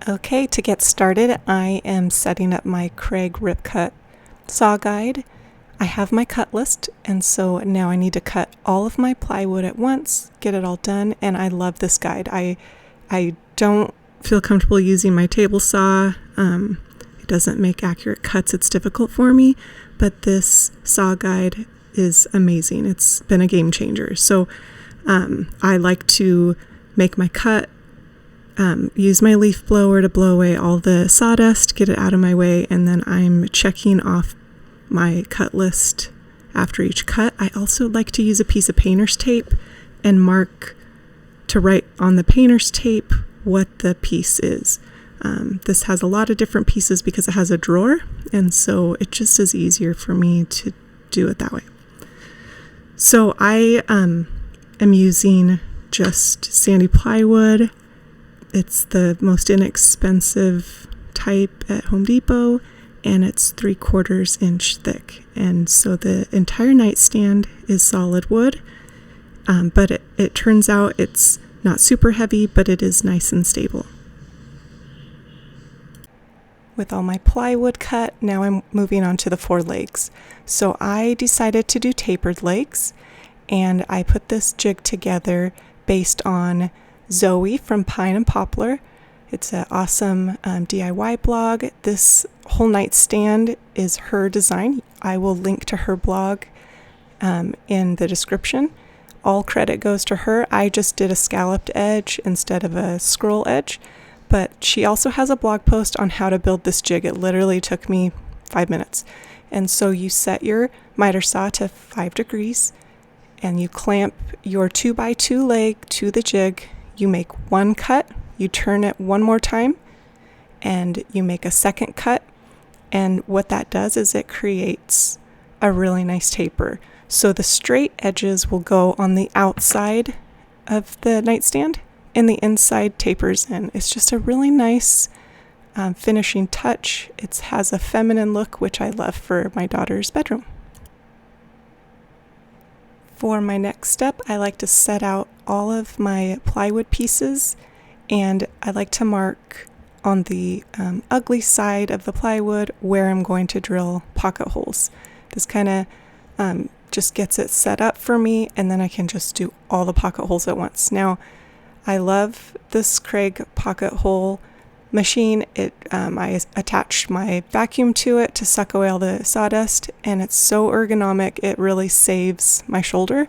Okay, to get started, I am setting up my Craig Rip Cut saw guide. I have my cut list, and so now I need to cut all of my plywood at once, get it all done, and I love this guide. I don't feel comfortable using my table saw. It doesn't make accurate cuts. It's difficult for me, but this saw guide is amazing. It's been a game changer. So I like to make my cut, use my leaf blower to blow away all the sawdust, get it out of my way, and then I'm checking off my cut list after each cut. I also like to use a piece of painter's tape and write on the painter's tape what the piece is. This has a lot of different pieces because it has a drawer, and so it just is easier for me to do it that way. So I am using just sandy plywood. It's the most inexpensive type at Home Depot, and it's 3/4 inch thick. And so the entire nightstand is solid wood, but it turns out it's not super heavy, but it is nice and stable. With all my plywood cut, now I'm moving on to the 4 legs. So I decided to do tapered legs, and I put this jig together based on Zoe from Pine and Poplar. It's an awesome DIY blog. This whole nightstand is her design. I will link to her blog in the description. All credit goes to her. I just did a scalloped edge instead of a scroll edge, but she also has a blog post on how to build this jig. It literally took me 5 minutes. And so you set your miter saw to 5 degrees, and you clamp your 2x2 leg to the jig. You make one cut, you turn it one more time, and you make a second cut. And what that does is it creates a really nice taper. So the straight edges will go on the outside of the nightstand, and the inside tapers in. It's just a really nice finishing touch. It has a feminine look, which I love for my daughter's bedroom. For my next step, I like to set out all of my plywood pieces, and I like to mark on the ugly side of the plywood where I'm going to drill pocket holes. This kind of just gets it set up for me, and then I can just do all the pocket holes at once. Now, I love this Craig pocket hole machine. I attached my vacuum to it to suck away all the sawdust, and it's so ergonomic. It really saves my shoulder.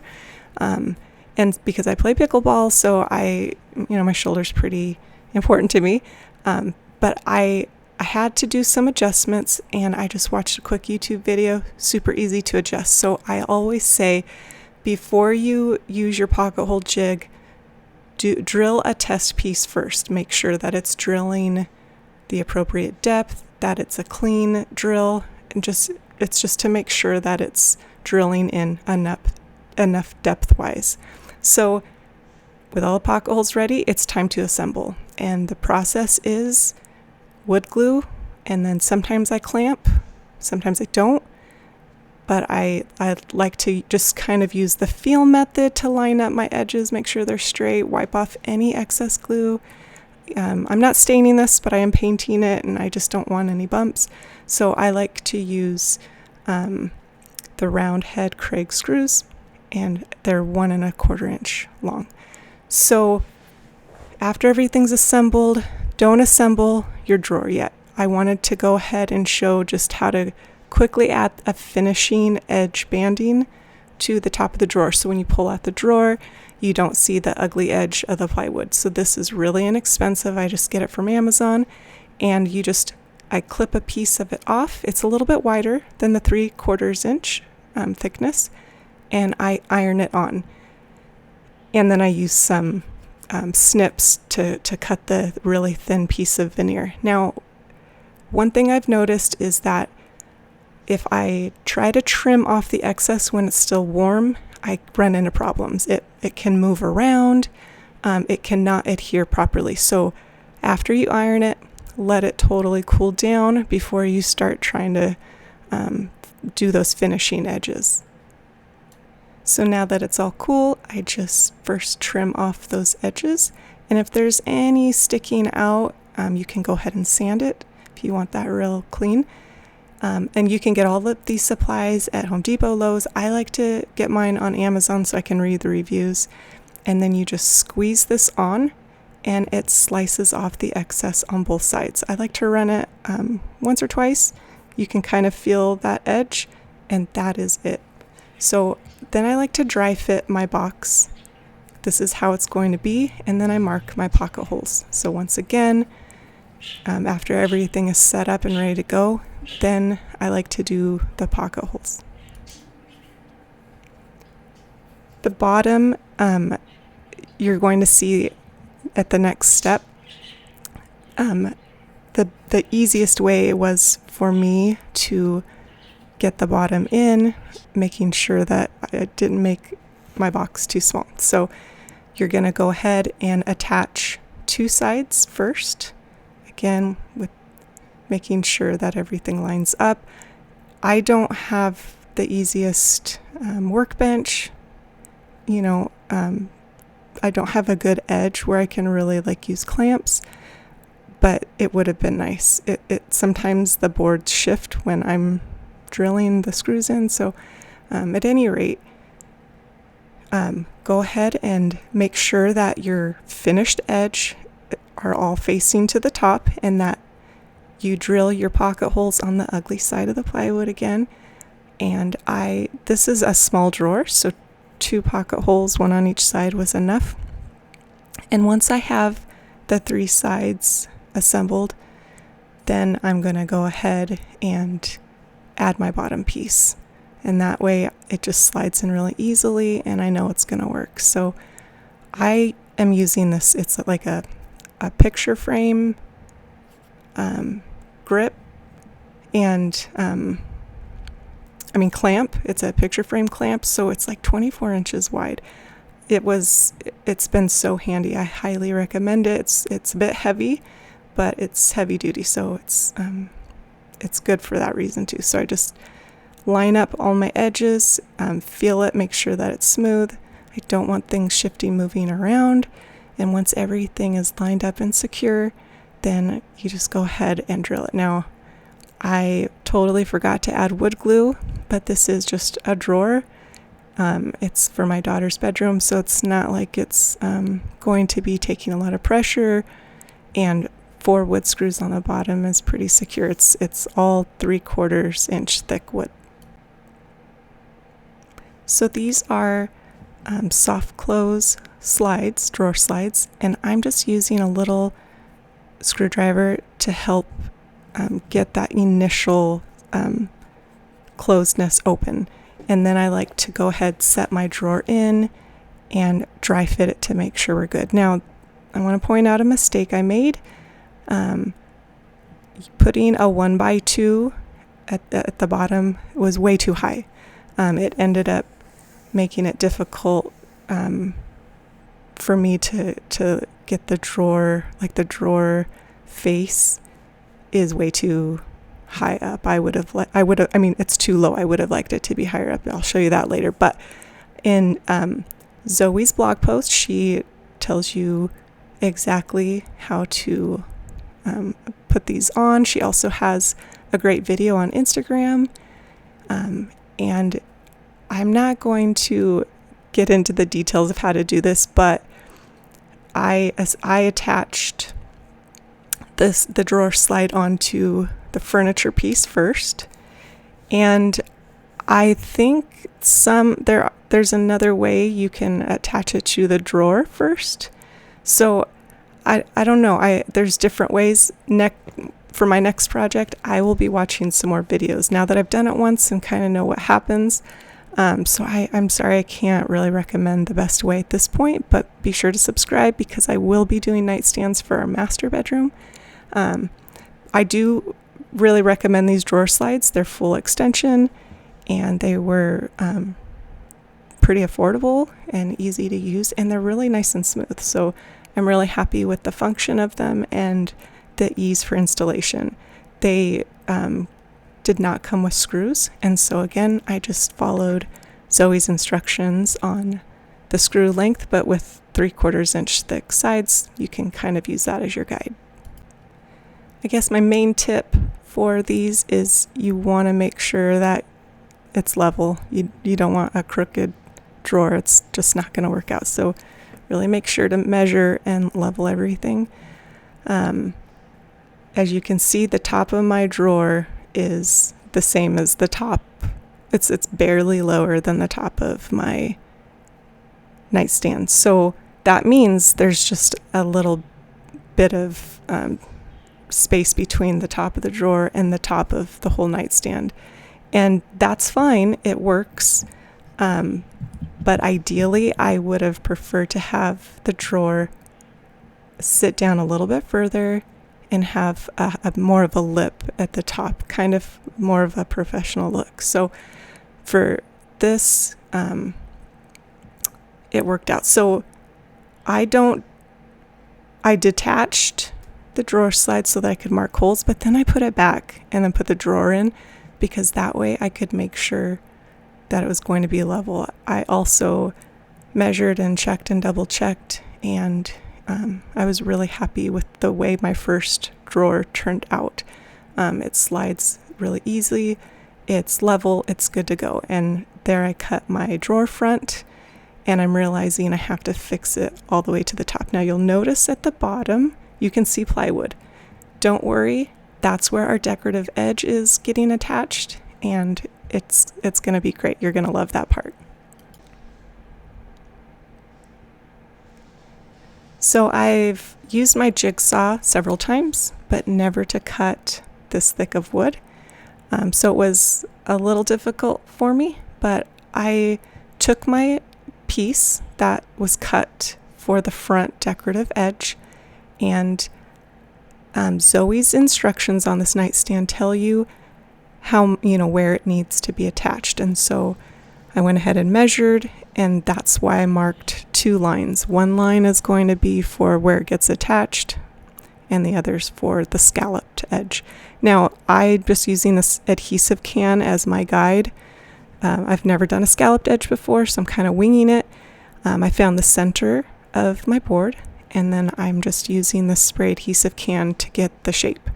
And because I play pickleball, so my shoulder's pretty important to me. But I had to do some adjustments, and I just watched a quick YouTube video, super easy to adjust. So I always say, before you use your pocket hole jig, drill a test piece first. Make sure that it's drilling the appropriate depth, that it's a clean drill, and it's just to make sure that it's drilling in enough depth-wise. So with all the pocket holes ready, it's time to assemble. And the process is wood glue, and then sometimes I clamp, sometimes I don't. But I like to just kind of use the feel method to line up my edges, make sure they're straight, wipe off any excess glue. I'm not staining this, but I am painting it, and I just don't want any bumps. So I like to use the round head Craig screws, and they're 1 1/4 inch long. So after everything's assembled, don't assemble your drawer yet. I wanted to go ahead and show just how to quickly add a finishing edge banding to the top of the drawer. So when you pull out the drawer, you don't see the ugly edge of the plywood. So this is really inexpensive. I just get it from Amazon, and I clip a piece of it off. It's a little bit wider than the 3/4 inch thickness, and I iron it on. And then I use some snips to cut the really thin piece of veneer. Now, one thing I've noticed is that if I try to trim off the excess when it's still warm, I run into problems. It can move around. It cannot adhere properly. So after you iron it, let it totally cool down before you start trying to do those finishing edges. So now that it's all cool, I just first trim off those edges. And if there's any sticking out, you can go ahead and sand it if you want that real clean. And you can get all of these supplies at Home Depot, Lowe's. I like to get mine on Amazon so I can read the reviews. And then you just squeeze this on and it slices off the excess on both sides. I like to run it once or twice. You can kind of feel that edge, and that is it. So then I like to dry fit my box. This is how it's going to be, and then I mark my pocket holes. So once again, after everything is set up and ready to go, then I like to do the pocket holes. The bottom, you're going to see at the next step. The easiest way was for me to get the bottom in, making sure that I didn't make my box too small. So you're going to go ahead and attach two sides first, again with making sure that everything lines up. I don't have the easiest workbench, I don't have a good edge where I can really use clamps, but it would have been nice. It sometimes the boards shift when I'm drilling the screws in, so at any rate, go ahead and make sure that your finished edge are all facing to the top and that you drill your pocket holes on the ugly side of the plywood again. And this is a small drawer, so 2 pocket holes, 1 on each side, was enough. And once I have the 3 sides assembled, then I'm going to go ahead and add my bottom piece. And that way it just slides in really easily and I know it's going to work. So I am using this, it's like a picture frame grip and clamp. It's a picture frame clamp, so it's 24 inches wide. It's been so handy. I highly recommend it. It's a bit heavy, but it's heavy duty, so it's good for that reason too. So I just line up all my edges, feel it, make sure that it's smooth. I don't want things shifting, moving around. And once everything is lined up and secure, then you just go ahead and drill it. Now, I totally forgot to add wood glue, but this is just a drawer. It's for my daughter's bedroom, so it's not like it's going to be taking a lot of pressure, and 4 wood screws on the bottom is pretty secure. It's all 3/4 inch thick wood. So these are soft close slides, drawer slides, and I'm just using a little screwdriver to help get that initial closedness open. And then I like to go ahead, set my drawer in, and dry fit it to make sure we're good. Now, I want to point out a mistake I made. Putting a 1x2 at the bottom was way too high. It ended up making it difficult for me to get the drawer, the drawer face is way too high up. It's too low. I would have liked it to be higher up. I'll show you that later. But in Zoe's blog post, she tells you exactly how to put these on. She also has a great video on Instagram. And I'm not going to get into the details of how to do this, but I attached the drawer slide onto the furniture piece first, and I think there's another way you can attach it to the drawer first. So I don't know. There's different ways. For my next project, I will be watching some more videos now that I've done it once and kind of know what happens. So I'm sorry I can't really recommend the best way at this point, but be sure to subscribe because I will be doing nightstands for our master bedroom. I do really recommend these drawer slides. They're full extension and they were pretty affordable and easy to use, and they're really nice and smooth. So I'm really happy with the function of them and the ease for installation. They did not come with screws, and so again I just followed Zoe's instructions on the screw length, but with 3/4 inch thick sides. You can kind of use that as your guide. I guess my main tip for these is you want to make sure that it's level. You don't want a crooked drawer. It's just not going to work out. So really make sure to measure and level everything. As you can see, the top of my drawer is the same as the top. It's barely lower than the top of my nightstand. So that means there's just a little bit of space between the top of the drawer and the top of the whole nightstand. And that's fine. It works. But ideally, I would have preferred to have the drawer sit down a little bit further and have a more of a lip at the top, kind of more of a professional look. So for this, it worked out. So I detached the drawer slide so that I could mark holes, but then I put it back and then put the drawer in, because that way I could make sure that it was going to be level. I also measured and checked and double checked, and I was really happy with the way my first drawer turned out. It slides really easily, it's level, it's good to go. And there I cut my drawer front, and I'm realizing I have to fix it all the way to the top. Now you'll notice at the bottom you can see plywood. Don't worry, that's where our decorative edge is getting attached, and it's going to be great. You're going to love that part. So I've used my jigsaw several times, but never to cut this thick of wood. So it was a little difficult for me, but I took my piece that was cut for the front decorative edge, and Zoe's instructions on this nightstand tell you how, where it needs to be attached. And so I went ahead and measured, and that's why I marked 2 lines. One line is going to be for where it gets attached, and the other's for the scalloped edge. Now, I'm just using this adhesive can as my guide. I've never done a scalloped edge before, so I'm kind of winging it. I found the center of my board, and then I'm just using the spray adhesive can to get the shape.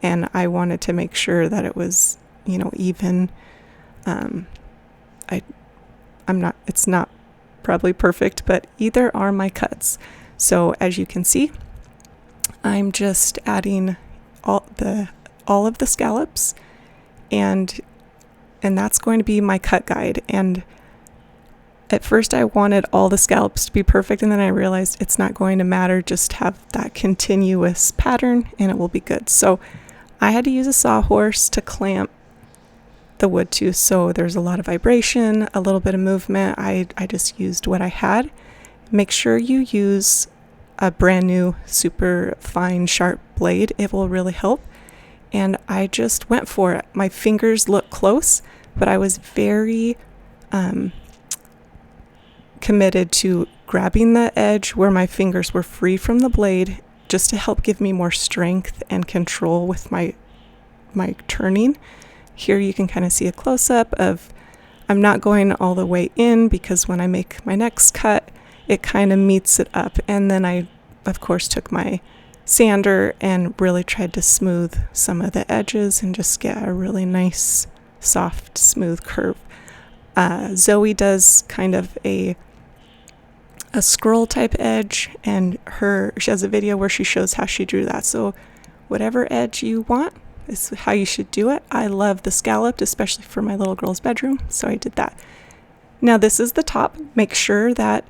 And I wanted to make sure that it was, even. It's not probably perfect, but either are my cuts. So as you can see, I'm just adding all of the scallops, and that's going to be my cut guide. And at first I wanted all the scallops to be perfect, and then I realized it's not going to matter. Just have that continuous pattern and it will be good. So I had to use a sawhorse to clamp the wood too, so there's a lot of vibration, a little bit of movement. I just used what I had. Make sure you use a brand new super fine sharp blade. It will really help. And I just went for it. My fingers look close, but I was very committed to grabbing the edge where my fingers were free from the blade, just to help give me more strength and control with my turning. Here you can kind of see a close-up of, I'm not going all the way in, because when I make my next cut, it kind of meets it up. And then I, of course, took my sander and really tried to smooth some of the edges and just get a really nice, soft, smooth curve. Zoe does kind of a scroll type edge, and she has a video where she shows how she drew that. So whatever edge you want is how you should do it. I love the scalloped, especially for my little girl's bedroom, so I did that. Now this is the top. Make sure that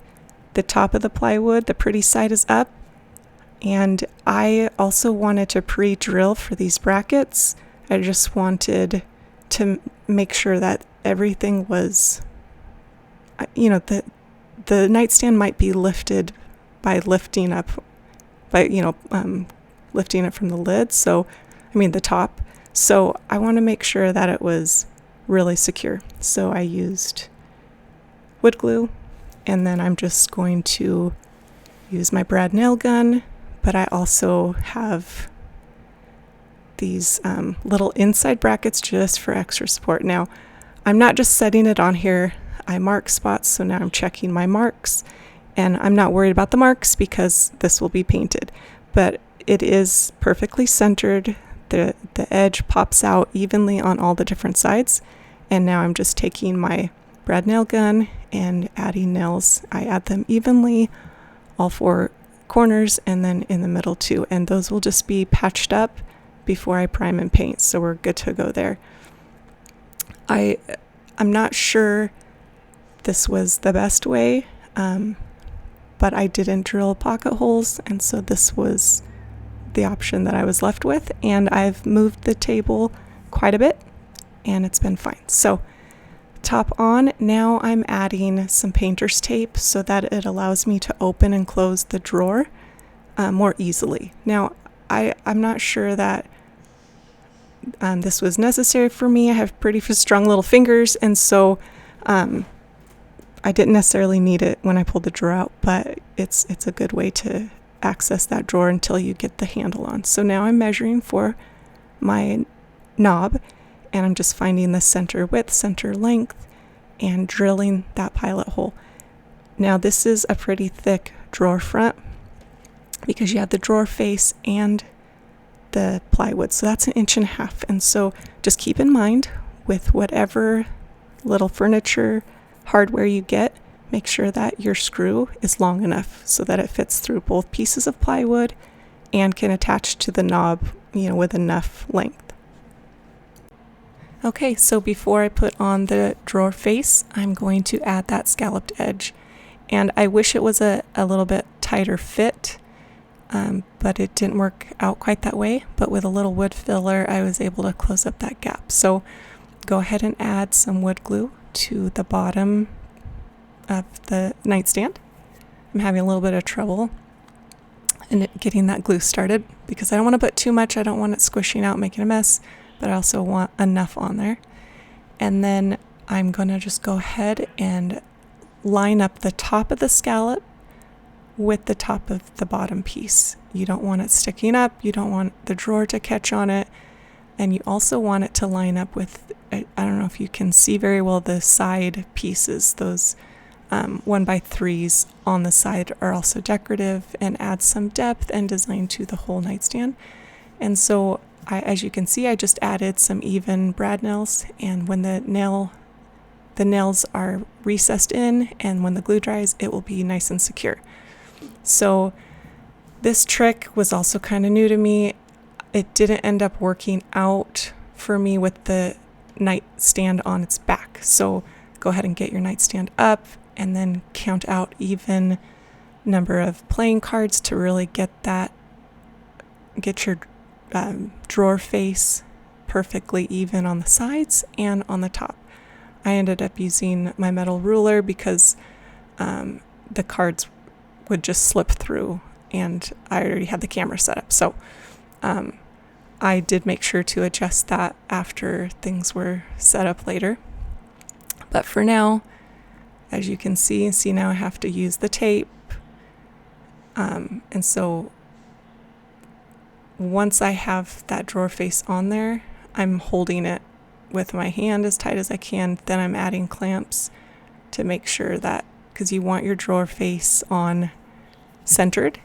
the top of the plywood, the pretty side, is up. And I also wanted to pre-drill for these brackets. I just wanted to make sure that everything was, the nightstand might be lifted by lifting up, lifting it from the lid. So, the top. So I want to make sure that it was really secure. So I used wood glue, and then I'm just going to use my brad nail gun, but I also have these little inside brackets just for extra support. Now, I'm not just setting it on here. I mark spots, so now I'm checking my marks, and I'm not worried about the marks because this will be painted. But it is perfectly centered. The edge pops out evenly on all the different sides. And now I'm just taking my brad nail gun and adding nails. I add them evenly, all four corners, and then in the middle too. And those will just be patched up before I prime and paint, so we're good to go there. I'm not sure this was the best way, but I didn't drill pocket holes, and so this was the option that I was left with. And I've moved the table quite a bit, and it's been fine. So top on, now I'm adding some painter's tape so that it allows me to open and close the drawer more easily. Now, I'm not sure that this was necessary for me. I have pretty strong little fingers, and so I didn't necessarily need it when I pulled the drawer out, but it's a good way to access that drawer until you get the handle on. So now I'm measuring for my knob, and I'm just finding the center width, center length, and drilling that pilot hole. Now this is a pretty thick drawer front because you have the drawer face and the plywood, so that's 1.5 inches. And so just keep in mind, with whatever little furniture hardware you get, make sure that your screw is long enough so that it fits through both pieces of plywood and can attach to the knob, with enough length. Okay, so before I put on the drawer face, I'm going to add that scalloped edge. And I wish it was a little bit tighter fit, but it didn't work out quite that way. But with a little wood filler, I was able to close up that gap. So go ahead and add some wood glue to the bottom of the nightstand. I'm having a little bit of trouble in getting that glue started because I don't want to put too much. I don't want it squishing out, making a mess, but I also want enough on there. And then I'm going to just go ahead and line up the top of the scallop with the top of the bottom piece. You don't want it sticking up. You don't want the drawer to catch on it. And you also want it to line up with, I don't know if you can see very well, the side pieces. Those 1x3s on the side are also decorative and add some depth and design to the whole nightstand. And so as you can see, I just added some even brad nails, and when the nails are recessed in and when the glue dries, it will be nice and secure. So this trick was also kind of new to me. It didn't end up working out for me with the nightstand on its back. So go ahead and get your nightstand up and then count out even number of playing cards to really get your drawer face perfectly even on the sides and on the top. I ended up using my metal ruler because the cards would just slip through, and I already had the camera set up. So I did make sure to adjust that after things were set up later. But for now, as you can see now I have to use the tape. And so once I have that drawer face on there, I'm holding it with my hand as tight as I can. Then I'm adding clamps to make sure that, because you want your drawer face on centered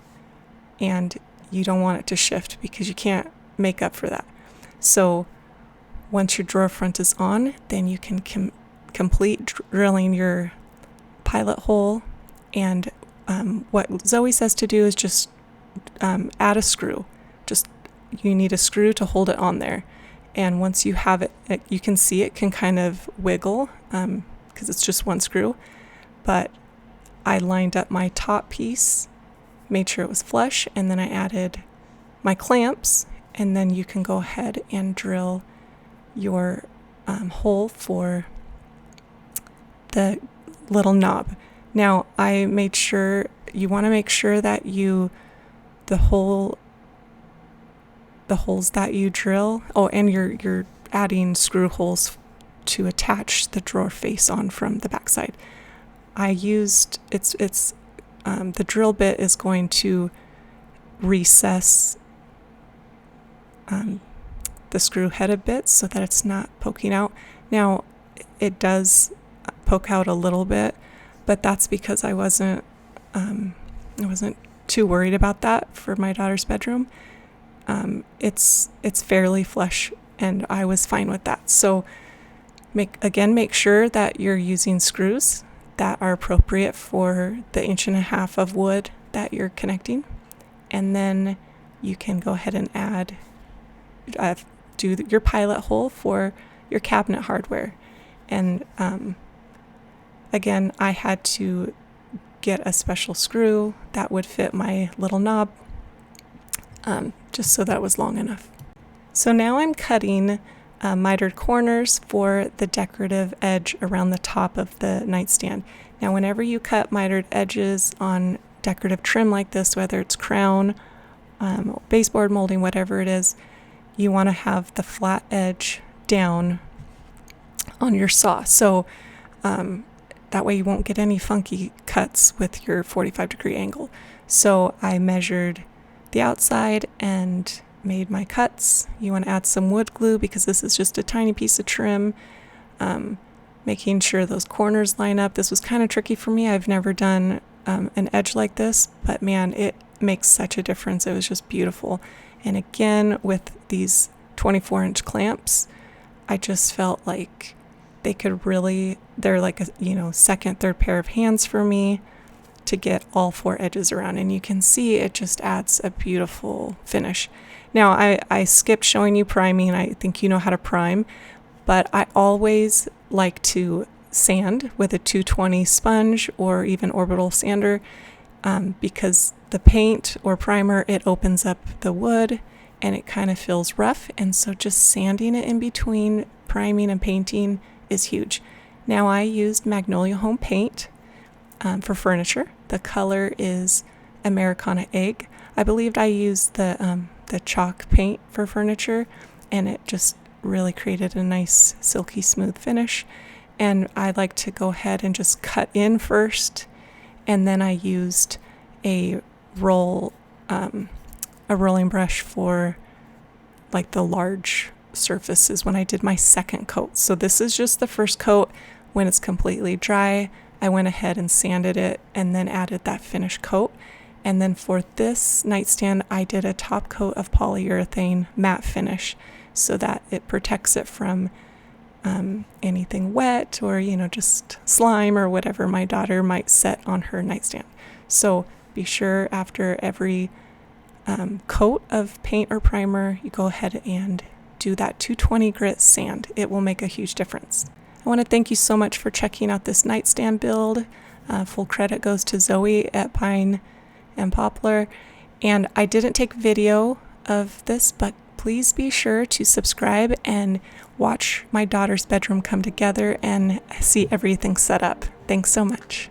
and you don't want it to shift because you can't make up for that. So once your drawer front is on, then you can complete drilling your pilot hole. And what Zoe says to do is just add a screw. You need a screw to hold it on there. And once you have it, you can see it can kind of wiggle because it's just one screw. But I lined up my top piece, made sure it was flush, and then I added my clamps, and then you can go ahead and drill your hole for the little knob. Now, I made sure, you want to make sure that the holes that you drill, and you're adding screw holes to attach the drawer face on from the backside. I used, the drill bit is going to recess the screw head a bit so that it's not poking out. Now, it does poke out a little bit, but that's because I wasn't too worried about that for my daughter's bedroom. it's fairly flush, and I was fine with that. So make sure that you're using screws that are appropriate for the 1.5 inch of wood that you're connecting, and then you can go ahead and do your pilot hole for your cabinet hardware. And again, I had to get a special screw that would fit my little knob, just so that was long enough. So now I'm cutting mitered corners for the decorative edge around the top of the nightstand. Now whenever you cut mitered edges on decorative trim like this, whether it's crown, baseboard molding, whatever it is, you want to have the flat edge down on your saw. So that way you won't get any funky cuts with your 45-degree angle. So I measured the outside and made my cuts. You want to add some wood glue because this is just a tiny piece of trim, making sure those corners line up. This was kind of tricky for me. I've never done an edge like this, but man, it makes such a difference. It was just beautiful. And again, with these 24-inch clamps, I just felt like they're like a second, third pair of hands for me to get all 4 edges around. And you can see it just adds a beautiful finish. Now I skipped showing you priming. I think you know how to prime, but I always like to sand with a 220 sponge or even orbital sander, because the paint or primer, it opens up the wood and it kind of feels rough. And so just sanding it in between priming and painting is huge. Now I used Magnolia Home paint for furniture. The color is Americana Egg. I believed I used the chalk paint for furniture, and it just really created a nice silky smooth finish. And I like to go ahead and just cut in first, and then I used a rolling brush for like the large surfaces when I did my second coat. So this is just the first coat. When it's completely dry, I went ahead and sanded it and then added that finish coat. And then for this nightstand, I did a top coat of polyurethane matte finish so that it protects it from anything wet or, just slime or whatever my daughter might set on her nightstand. So be sure after every coat of paint or primer, you go ahead and do that 220 grit sand. It will make a huge difference. I want to thank you so much for checking out this nightstand build. Full credit goes to Zoe at Pine and Poplar. And I didn't take video of this, but please be sure to subscribe and watch my daughter's bedroom come together and see everything set up. Thanks so much.